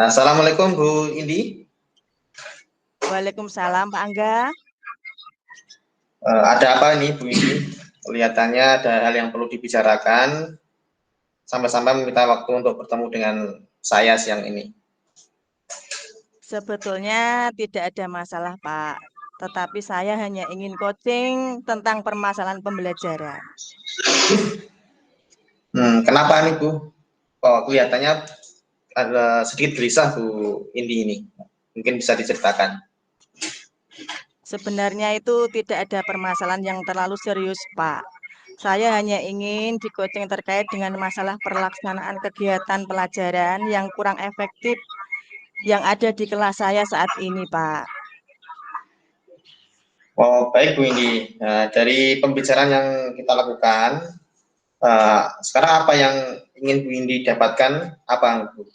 Assalamualaikum Bu Indi. Waalaikumsalam Pak Angga. Ada apa nih Bu Indi? Kelihatannya ada hal yang perlu dibicarakan. Sampai-sampai meminta waktu untuk bertemu dengan saya siang ini. Sebetulnya tidak ada masalah Pak, tetapi saya hanya ingin coaching tentang permasalahan pembelajaran. Kenapa nih Bu? Oh, kelihatannya ada sedikit gelisah Bu Indi ini. Mungkin bisa diceritakan. Sebenarnya itu tidak ada permasalahan yang terlalu serius Pak. Saya hanya ingin di-coaching terkait dengan masalah pelaksanaan kegiatan pelajaran yang kurang efektif yang ada di kelas saya saat ini Pak. Oh, baik Bu Indi. Nah, dari pembicaraan yang kita lakukan, sekarang apa yang ingin Bu Indi dapatkan? Apa Bu?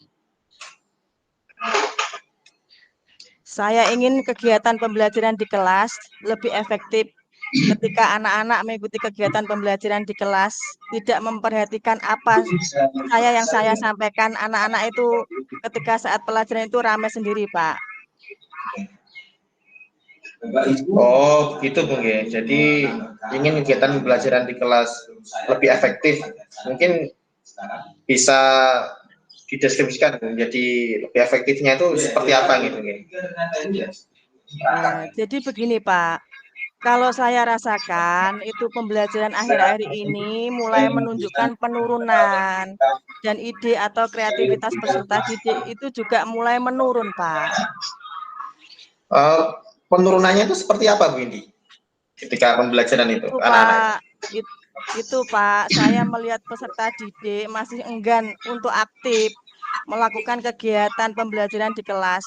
Saya ingin kegiatan pembelajaran di kelas lebih efektif ketika anak-anak mengikuti kegiatan pembelajaran di kelas, tidak memperhatikan apa yang saya sampaikan, anak-anak itu ketika saat pelajaran itu ramai sendiri, Pak. Oh, begitu Bung ya. Jadi ingin kegiatan pembelajaran di kelas lebih efektif. Mungkin bisa dideskripsikan menjadi lebih efektifnya itu seperti apa gitu ya. Nah, jadi begini, Pak. Kalau saya rasakan itu pembelajaran akhir-akhir ini mulai menunjukkan penurunan dan ide atau kreativitas peserta didik itu juga mulai menurun, Pak. Penurunannya itu seperti apa Bu Indi? Ketika pembelajaran itu Itu anak-anak Pak, itu Pak, saya melihat peserta didik masih enggan untuk aktif melakukan kegiatan pembelajaran di kelas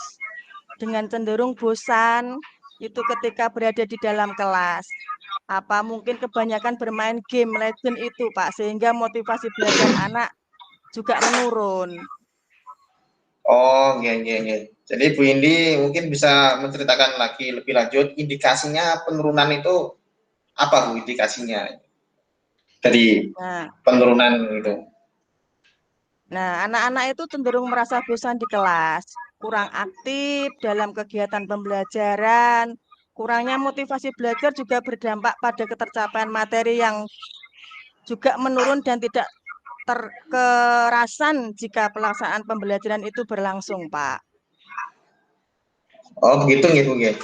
dengan cenderung bosan itu ketika berada di dalam kelas. Apa mungkin kebanyakan bermain game legend itu Pak, sehingga motivasi belajar anak juga menurun. Oh, iya, iya, iya. Jadi Bu Indi mungkin bisa menceritakan lagi lebih lanjut indikasinya penurunan itu apa Bu indikasinya dari Nah, penurunan itu? anak-anak itu cenderung merasa bosan di kelas, kurang aktif dalam kegiatan pembelajaran, kurangnya motivasi belajar juga berdampak pada ketercapaian materi yang juga menurun dan tidak terkerasan jika pelaksanaan pembelajaran itu berlangsung, Pak. Oh, begitu ya Bu ya.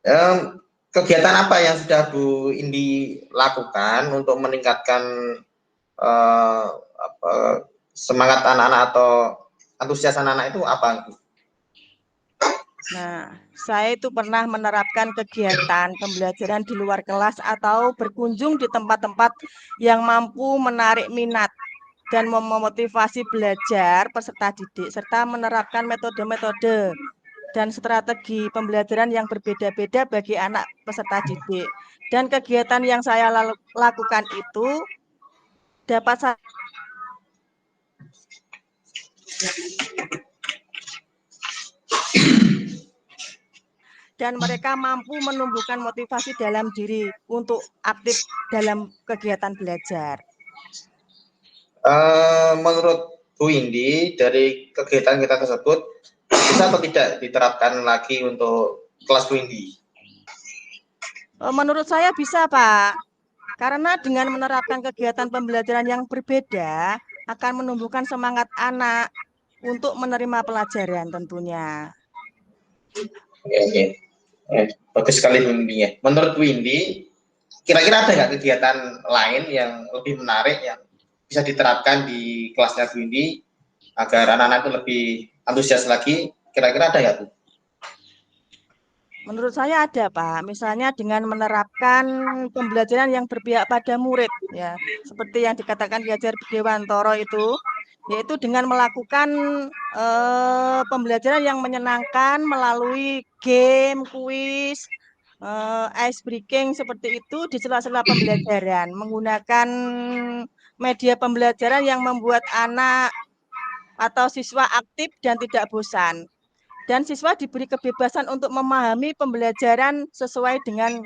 Em, Kegiatan apa yang sudah Bu Indi lakukan untuk meningkatkan eh, apa, semangat anak-anak atau antusias anak-anak itu apa? Nah, saya itu pernah menerapkan kegiatan pembelajaran di luar kelas atau berkunjung di tempat-tempat yang mampu menarik minat dan memotivasi belajar peserta didik, serta menerapkan metode-metode dan strategi pembelajaran yang berbeda-beda bagi anak peserta didik. Dan kegiatan yang saya lakukan itu dapat saya dan mereka mampu menumbuhkan motivasi dalam diri untuk aktif dalam kegiatan belajar. Menurut Bu Indi dari kegiatan kita tersebut bisa atau tidak diterapkan lagi untuk kelas Bu Indi? Menurut saya bisa, Pak. Karena dengan menerapkan kegiatan pembelajaran yang berbeda akan menumbuhkan semangat anak untuk menerima pelajaran tentunya. Oke, oke. Bagus sekali Bu Indi ya. Menurut Bu Indi, kira-kira ada nggak kegiatan lain yang lebih menarik yang bisa diterapkan di kelasnya Bu Indi agar anak-anak itu lebih antusias lagi? Kira-kira ada nggak Bu? Menurut saya ada, Pak. Misalnya dengan menerapkan pembelajaran yang berpihak pada murid, ya, seperti yang dikatakan Ki Hajar Dewantoro itu, yaitu dengan melakukan pembelajaran yang menyenangkan melalui game, kuis, ice breaking seperti itu di sela-sela pembelajaran, menggunakan media pembelajaran yang membuat anak atau siswa aktif dan tidak bosan. Dan siswa diberi kebebasan untuk memahami pembelajaran sesuai dengan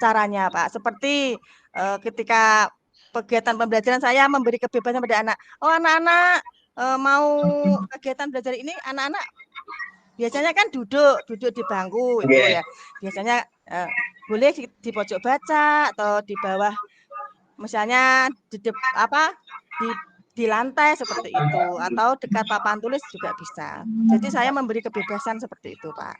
caranya, Pak. Seperti ketika kegiatan pembelajaran saya memberi kebebasan pada anak. Oh, anak-anak mau kegiatan belajar ini, anak-anak biasanya kan duduk di bangku itu ya. Biasanya boleh di pojok baca atau di bawah, misalnya di lantai seperti itu, atau dekat papan tulis juga bisa. Jadi saya memberi kebebasan seperti itu, Pak.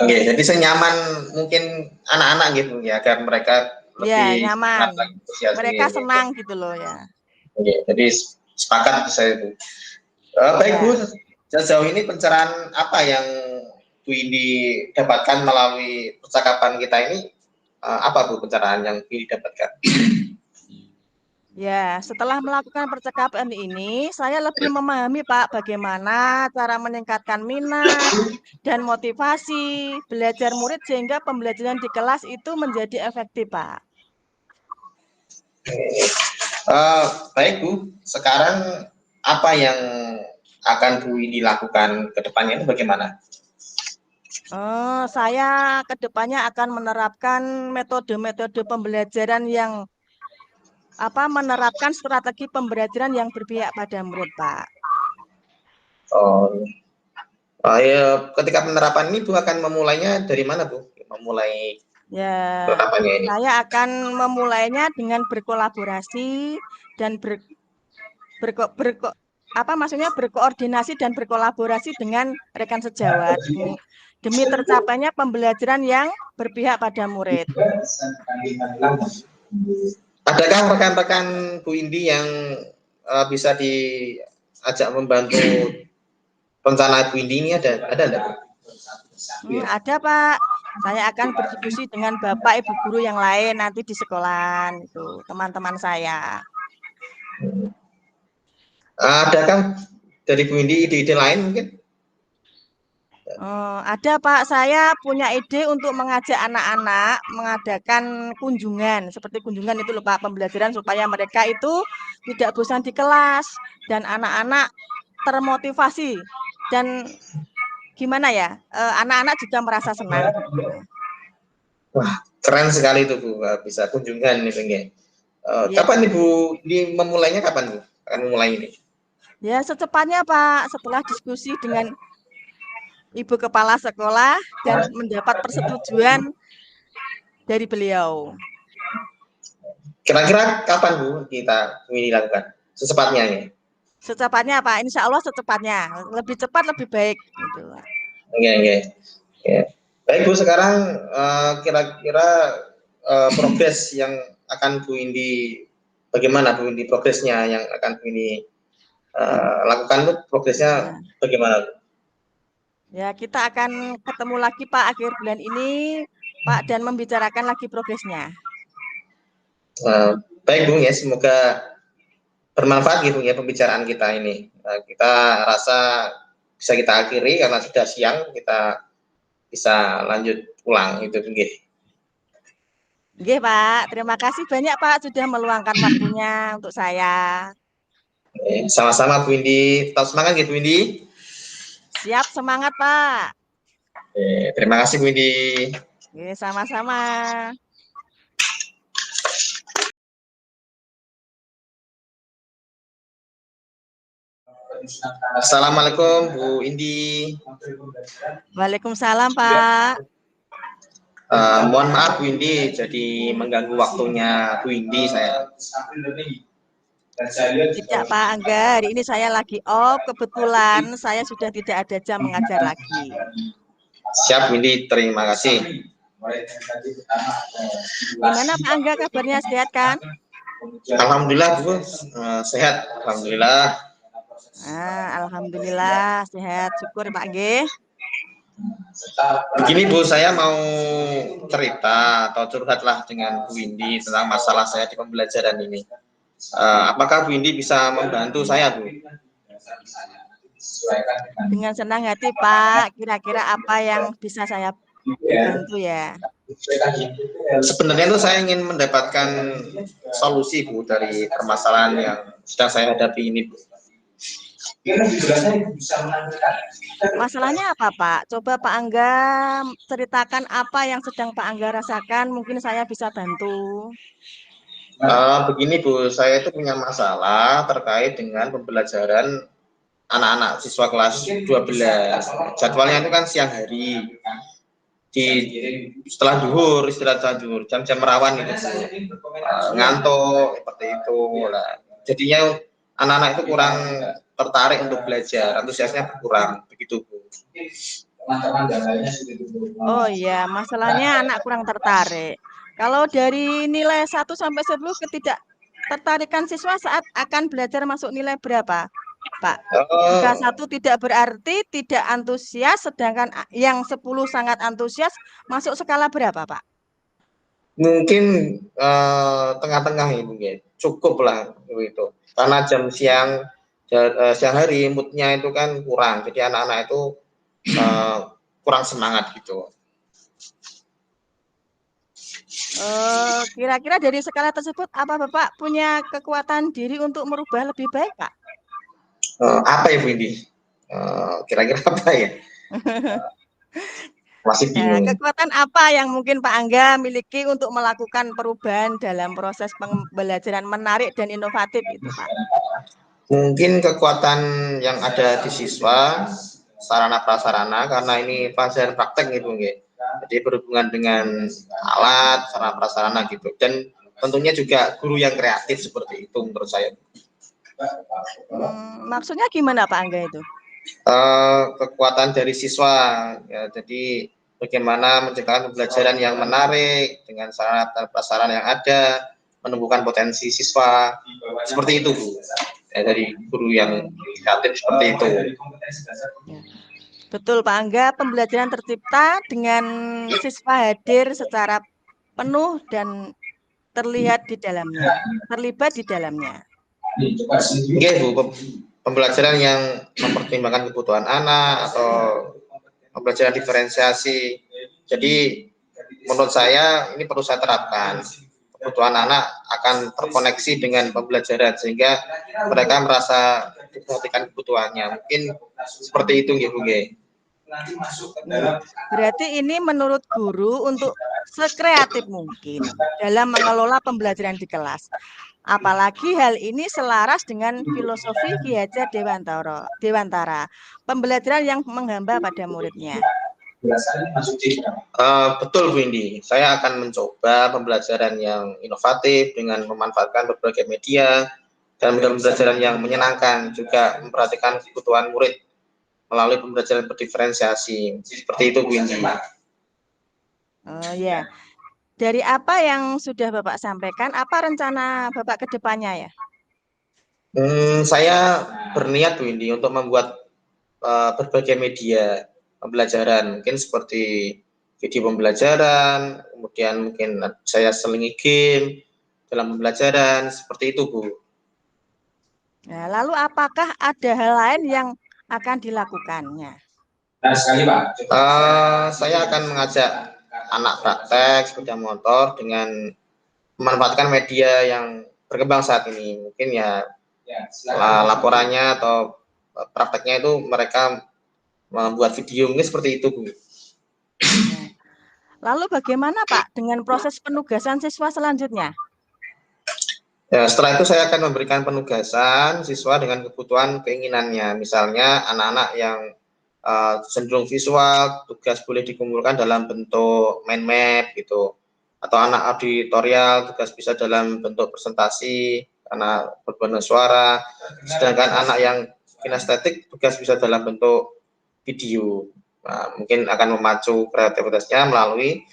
Oke, jadi senyaman mungkin anak-anak gitu ya, agar mereka Ya, lebih nyaman. antusias. Mereka senang gitu loh ya. Oke, jadi sepakat saya itu. Baik Bu, sejauh ini pencerahan apa yang Bu Indi dapatkan melalui percakapan kita ini? Apa Bu pencerahan yang Bu Indi dapatkan? Ya, setelah melakukan percakapan ini, saya lebih memahami Pak bagaimana cara meningkatkan minat dan motivasi belajar murid sehingga pembelajaran di kelas itu menjadi efektif, Pak. Baik Bu, sekarang apa yang akan Bu Indi lakukan ke depannya itu bagaimana? Saya ke depannya akan menerapkan metode-metode pembelajaran yang menerapkan strategi pembelajaran yang berpihak pada murid, Pak. Oh, ya, ketika penerapan ini Bu akan memulainya dari mana Bu? Memulai Ya, penerapannya ini? saya akan memulainya dengan berkolaborasi dan berkoordinasi dan berkolaborasi dengan rekan sejawat demi tercapainya pembelajaran yang berpihak pada murid. Adakah rekan-rekan Bu Indi yang bisa diajak membantu rencana Bu Indi ini ada enggak? Ada Pak, saya akan berdiskusi dengan Bapak Ibu guru yang lain nanti di sekolah itu, teman-teman saya. Adakah dari Bu Indi ide-ide lain mungkin? Ada Pak, saya punya ide untuk mengajak anak-anak mengadakan kunjungan, seperti kunjungan itu loh Pak, pembelajaran supaya mereka itu tidak bosan di kelas dan anak-anak termotivasi dan gimana ya, anak-anak juga merasa senang. Wah, keren sekali itu Bu, bisa kunjungan nih ya. Kapan nih Bu, memulainya kapan Bu? Akan memulai ini? Ya secepatnya Pak, setelah diskusi dengan Ibu Kepala Sekolah dan mendapat persetujuan dari beliau. Kira-kira kapan Bu kita ini lakukan? Secepatnya ya? Secepatnya Pak, insya Allah secepatnya. Lebih cepat lebih baik. Gitu. Oke. Baik Bu, sekarang kira-kira progres yang akan Bu Indi, bagaimana Bu Indi progresnya yang akan Bu Indi lakukan tuh progresnya bagaimana Bu? Ya, kita akan ketemu lagi Pak akhir bulan ini, Pak, dan membicarakan lagi progresnya. Baik Bu ya, semoga bermanfaat gitu ya pembicaraan kita ini. Kita rasa bisa kita akhiri karena sudah siang, kita bisa lanjut pulang itu nggih. Nggih, Pak. Terima kasih banyak Pak sudah meluangkan waktunya untuk saya. Sama-sama Bu Indi, tetap semangat gitu Bu Indi. Siap, semangat Pak. Terima kasih Bu Indi. Sama-sama. Assalamualaikum Bu Indi. Waalaikumsalam Pak. Mohon maaf Bu Indi, jadi mengganggu waktunya Bu Indi saya. Tidak Pak Angga, hari ini saya lagi off, kebetulan saya sudah tidak ada jam mengajar lagi. Siap Bu Indi, terima kasih. Gimana Pak Angga kabarnya, sehat kan? Alhamdulillah Bu, sehat, alhamdulillah. Alhamdulillah sehat, syukur Pak G. Begini Bu, saya mau cerita atau curhatlah dengan Bu Indi tentang masalah saya di pembelajaran ini. Apakah Bu Indi bisa membantu saya Bu? Dengan senang hati Pak, kira-kira apa yang bisa saya bantu ya? Sebenarnya itu saya ingin mendapatkan solusi Bu dari permasalahan yang sedang saya hadapi ini Bu. Masalahnya apa Pak? Coba Pak Angga ceritakan apa yang sedang Pak Angga rasakan, mungkin saya bisa bantu. Begini Bu, saya itu punya masalah terkait dengan pembelajaran anak-anak siswa kelas 12. Jadwalnya itu kan siang hari. Setelah duhur, istirahat duhur, jam-jam rawan itu ngantuk seperti itu lah. Jadinya anak-anak itu kurang tertarik untuk belajar, antusiasnya berkurang begitu Bu. Oh iya, masalahnya anak kurang tertarik. Kalau dari nilai 1 sampai 10 ketidaktertarikan siswa saat akan belajar masuk nilai berapa, Pak? Jika 1 tidak berarti tidak antusias, sedangkan yang 10 sangat antusias, masuk skala berapa, Pak? Mungkin tengah-tengah Ibu ya. Cukup lah itu. Karena jam siang siang hari moodnya itu kan kurang. Jadi anak-anak itu kurang semangat gitu. Kira-kira dari skala tersebut apa Bapak punya kekuatan diri untuk merubah lebih baik, Pak? Apa ya Bu ini? Kira-kira apa ya? Masih Nah, bingung. kekuatan apa yang mungkin Pak Angga miliki untuk melakukan perubahan dalam proses pembelajaran menarik dan inovatif itu, Pak? Mungkin kekuatan yang ada di siswa, sarana prasarana, karena ini pelajaran praktek gitu, jadi berhubungan dengan alat, sarana prasarana gitu, dan tentunya juga guru yang kreatif seperti itu menurut saya. Maksudnya gimana Pak Angga itu? Kekuatan dari siswa, ya, jadi bagaimana menciptakan pembelajaran yang menarik dengan sarana prasarana yang ada, menumbuhkan potensi siswa, seperti itu Bu. Ya, dari guru yang kreatif seperti itu. Ya. Betul Pak Angga, pembelajaran tercipta dengan siswa hadir secara penuh dan terlihat di dalamnya, terlibat di dalamnya. Oke Bu, pembelajaran yang mempertimbangkan kebutuhan anak atau pembelajaran diferensiasi. Jadi menurut saya ini perlu saya terapkan. Kebutuhan anak akan terkoneksi dengan pembelajaran sehingga mereka merasa diperhatikan kebutuhannya. Mungkin seperti itu Bu. Berarti ini menurut guru untuk sekreatif mungkin dalam mengelola pembelajaran di kelas. Apalagi hal ini selaras dengan filosofi Ki Hajar Dewantara, pembelajaran yang menghamba pada muridnya. Betul Bu Indi, saya akan mencoba pembelajaran yang inovatif dengan memanfaatkan berbagai media dan pembelajaran yang menyenangkan, juga memperhatikan kebutuhan murid melalui pembelajaran berdiferensiasi. Seperti itu Bu Indi. Oh ya, dari apa yang sudah Bapak sampaikan, apa rencana Bapak ke depannya ya? Saya berniat Bu Indi untuk membuat berbagai media pembelajaran, mungkin seperti video pembelajaran, kemudian mungkin saya selingi game dalam pembelajaran, seperti itu Bu. Nah, lalu apakah ada hal lain yang akan dilakukannya? Nah, sekali Pak. Saya akan mengajak anak praktek sepeda motor dengan memanfaatkan media yang berkembang saat ini. Mungkin ya laporannya atau prakteknya itu mereka membuat video, mungkin seperti itu Bu. Lalu bagaimana Pak dengan proses penugasan siswa selanjutnya? Ya, setelah itu saya akan memberikan penugasan siswa dengan kebutuhan keinginannya. Misalnya anak-anak yang cenderung visual, tugas boleh dikumpulkan dalam bentuk mind map gitu. Atau anak auditorial, tugas bisa dalam bentuk presentasi karena berbentuk suara. Sedangkan anak yang kinestetik, tugas bisa dalam bentuk video. Nah, mungkin akan memacu kreativitasnya melalui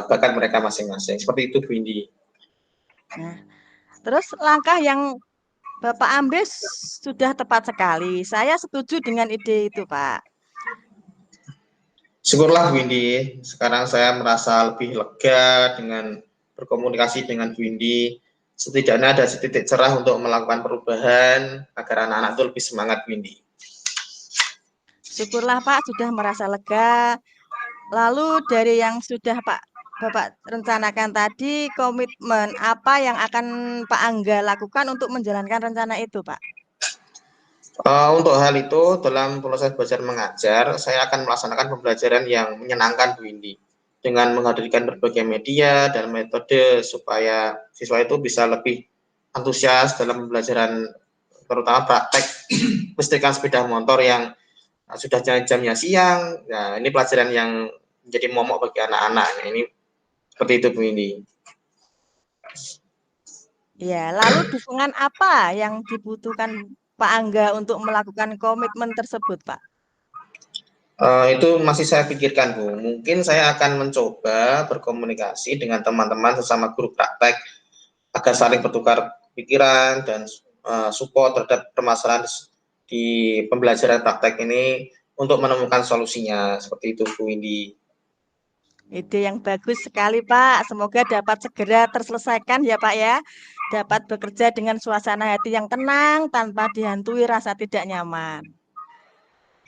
bakat mereka masing-masing. Seperti itu Bu Indi. Nah, terus langkah yang Bapak ambil sudah tepat sekali. Saya setuju dengan ide itu, Pak. Syukurlah Bu Indi, sekarang saya merasa lebih lega dengan berkomunikasi dengan Bu Indi. Setidaknya ada setitik cerah untuk melakukan perubahan agar anak-anak itu lebih semangat Bu Indi. Syukurlah Pak sudah merasa lega. Lalu dari yang sudah Bapak rencanakan tadi, komitmen apa yang akan Pak Angga lakukan untuk menjalankan rencana itu, Pak? Untuk hal itu, dalam proses belajar mengajar, saya akan melaksanakan pembelajaran yang menyenangkan Bu Indi, dengan menghadirkan berbagai media dan metode supaya siswa itu bisa lebih antusias dalam pembelajaran terutama praktek listrikan sepeda motor yang sudah jamnya siang. Nah, ini pelajaran yang menjadi momok bagi anak-anak. Ini seperti itu Bu Indi. Ya, lalu dukungan apa yang dibutuhkan Pak Angga untuk melakukan komitmen tersebut, Pak? Itu masih saya pikirkan, Bu. Mungkin saya akan mencoba berkomunikasi dengan teman-teman sesama guru praktek agar saling bertukar pikiran dan support terhadap permasalahan di pembelajaran praktek ini untuk menemukan solusinya. Seperti itu, Bu Indi. Ide yang bagus sekali, Pak. Semoga dapat segera terselesaikan ya, Pak ya. Dapat bekerja dengan suasana hati yang tenang tanpa dihantui rasa tidak nyaman.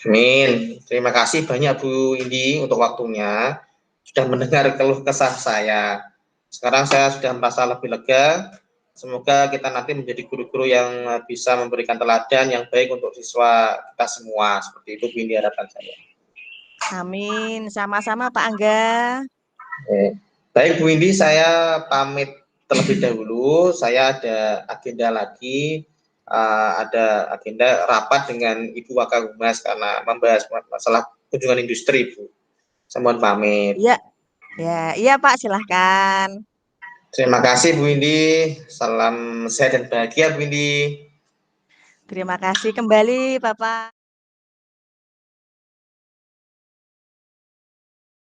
Amin. Terima kasih banyak Bu Indi untuk waktunya. Sudah mendengar keluh kesah saya. Sekarang saya sudah merasa lebih lega. Semoga kita nanti menjadi guru-guru yang bisa memberikan teladan yang baik untuk siswa kita semua. Seperti itu Bu Indi harapan saya. Amin. Sama-sama Pak Angga. Baik Bu Indi, saya pamit terlebih dahulu. Saya ada agenda lagi. Ada agenda rapat dengan Ibu Wakahumas karena membahas masalah kunjungan industri, Bu. Saya mohon pamit. Iya, ya, iya Pak, silahkan. Terima kasih Bu Indi. Salam sehat dan bahagia Bu Indi. Terima kasih kembali Bapak.